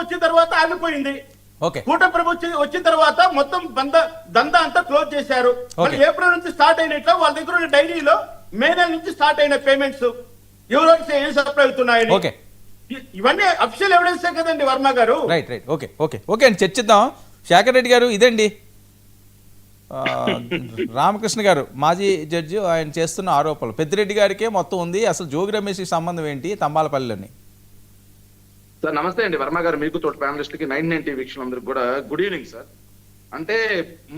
వచ్చిన తర్వాత ఆగిపోయింది. ఓకే, కూటమి ప్రభుత్వం వచ్చిన తర్వాత మొత్తం దందా అంతా క్లోజ్ చేశారు. మళ్ళీ ఏప్రిల్ నుంచి స్టార్ట్ అయినట్లు వాళ్ళ దగ్గర ఉన్న డైరీలో మే నెల నుంచి స్టార్ట్ అయిన పేమెంట్స్ ఎవరికి ఏం సప్లై అవుతున్నాయని ఇవన్నీ అఫీషియల్ ఎవిడెన్సే కదండి వర్మ గారు. Right right okay okay okay అండి, చర్చిద్దాం. శేఖర్ రెడ్డి గారు, ఇదండి రామకృష్ణ గారు మాజీ జడ్జి, ఆయన చేస్తున్న ఆరోపణలు. పెద్దిరెడ్డి గారికే మొత్తం ఉంది, అసలు జోగి రమేష్కి సంబంధం ఏంటి తంబాలపల్లిలోని? సార్ నమస్తే అండి వర్మ గారు, మీకు తోటి ప్యానలిస్ట్ కి 990 వీక్షకులందరికీ కూడా గుడ్ ఈవినింగ్ సార్. అంటే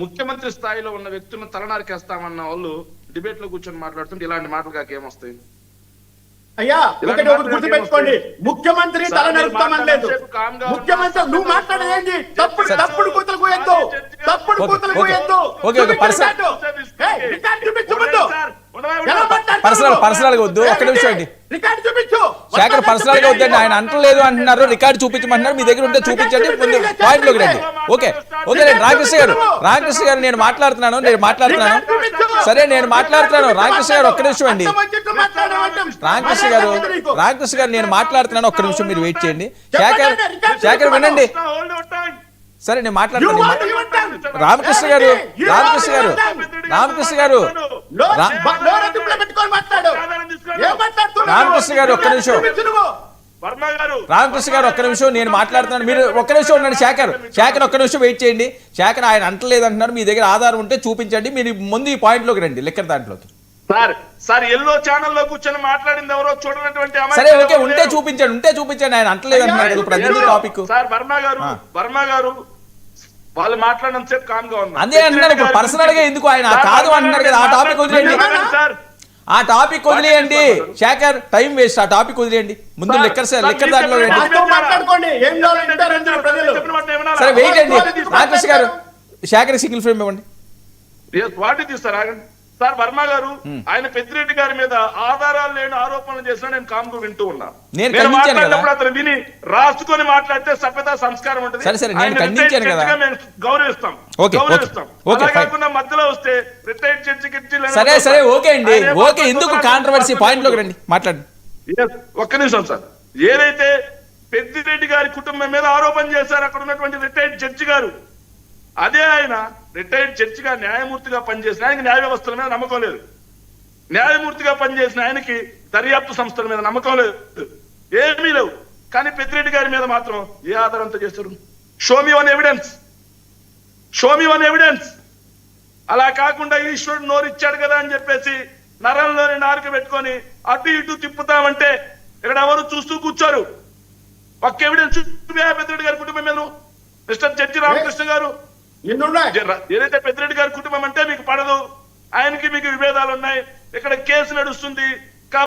ముఖ్యమంత్రి స్థాయిలో ఉన్న వ్యక్తులను తలనారికేస్తామన్న వాళ్ళు డిబేట్ లో కూర్చొని మాట్లాడుతుంటే ఇలాంటి మాటలు కాక ఏమొస్తాయి? అయ్యా ఒకటి గుర్తు పెట్టుకోండి, ముఖ్యమంత్రి తల నరుకుతామని లేదు. ముఖ్యమంత్రి నువ్వు మాట్లాడేది తప్పుడు కూతురు పోయొద్దు, తప్పుడు కూతురు పోయొద్దు. పర్సనల్ గా వద్దు, ఒక్క నిమిషం అండి. రికార్డు చూపించు. శేఖర్ పర్సనల్ గా వద్దండి, ఆయన అంటలేదు అంటున్నారు, రికార్డు చూపించమంటున్నారు. మీ దగ్గర ఉంటే చూపించండి, ముందు పాయింట్ లోకి రండి. ఓకే ఓకే రండి. రామకృష్ణ గారు నేను మాట్లాడుతున్నాను. సరే నేను మాట్లాడుతున్నాను. రామకృష్ణ గారు ఒక్క నిమిషం అండి. రామకృష్ణ గారు నేను మాట్లాడుతున్నాను, ఒక్క నిమిషం మీరు వెయిట్ చేయండి. శేఖర్ వినండి. సరే నేను మాట్లాడుతాను. రామకృష్ణ గారు ఒక్క నిమిషం. రామకృష్ణ గారు ఒక్క నిమిషం, నేను మాట్లాడుతున్నాను, మీరు ఒక్క నిమిషం ఉండండి. శేఖర్ ఒక్క నిమిషం వెయిట్ చేయండి. శేఖర్ ఆయన అంటలేదు అంటున్నారు, మీ దగ్గర ఆధారం ఉంటే చూపించండి. మీరు ముందు ఈ పాయింట్ లోకి రండి, లెక్కర్ దాంట్లోకి. సార్ ఎల్లో ఛానల్లో కూర్చొని మాట్లాడింది ఎవరో చూడనటువంటి. సరే ఓకే, ఉంటే చూపించండి. ఆయన అంటలేదు అంటున్నారు కదా ఇప్పుడు అదే టాపిక్. సార్ వర్మ గారు వాళ్ళు మాట్లాడినంత సేపు కామ్ గా ఉన్నారు. అదే అంటున్నారు, ఇప్పుడు పర్సనల్ గా ఎందుకు ఆయన కాదు అంటున్నారు కదా. ఆ టాపిక్ వదిలేయండి శేఖర్, టైం వేస్ట్. ఆ టాపిక్ వదిలేయండి, ముందు లెక్కర్ దాంట్లో సరే వెయిట్ అండి. రామకృష్ణ గారు శేఖర్ సింగిల్ ఫ్రేమ్ ఇవ్వండి. వాటి తీస్తారు ఆగండి. సార్ వర్మ గారు ఆయన పెద్దిరెడ్డి గారి మీద ఆధారాలు లేని ఆరోపణలు చేసినా నేను కామ్గా వింటూ ఉన్నా. నేను మాట్లాడినప్పుడు అతను విని రాసుకొని మాట్లాడితే సభ్యత సంస్కారం ఉంటుంది, గౌరవిస్తాం. అలా కాకుండా మధ్యలో వస్తే రిటైర్డ్ జడ్జి సరే ఓకే అండి. ఓకే, ఎందుకు కాంట్రవర్సీ పాయింట్ లోకి రండి, మాట్లాడండి. ఒక్క నిమిషం సార్. ఏదైతే పెద్దిరెడ్డి గారి కుటుంబం మీద ఆరోపణ చేశారు అక్కడ ఉన్నటువంటి రిటైర్డ్ జడ్జి గారు, అదే ఆయన రిటైర్డ్ జడ్జిగా న్యాయమూర్తిగా పనిచేసిన ఆయనకి న్యాయ వ్యవస్థల మీద నమ్మకం లేదు. న్యాయమూర్తిగా పనిచేసిన ఆయనకి దర్యాప్తు సంస్థల మీద నమ్మకం లేదు, ఏమీ లేవు. కానీ పెద్దిరెడ్డి గారి మీద మాత్రం ఏ ఆధారంతో చేస్తారు? Show me one evidence. అలా కాకుండా ఈశ్వరుడు నోరిచ్చాడు కదా అని చెప్పేసి నరంలోని నాలుక పెట్టుకొని అటు ఇటు తిప్పుతామంటే ఇక్కడ ఎవరు చూస్తూ కూర్చోరు. ఒక్క ఎవిడెన్స్ పెద్దిరెడ్డి గారి కుటుంబం మీద మిస్టర్ జడ్జి రామకృష్ణ గారు. ఏదైతే పెద్దిరెడ్డి గారి కుటుంబం అంటే మీకు పడదు, ఆయనకి మీకు విభేదాలు ఉన్నాయి, ఇక్కడ కేసు నడుస్తుంది,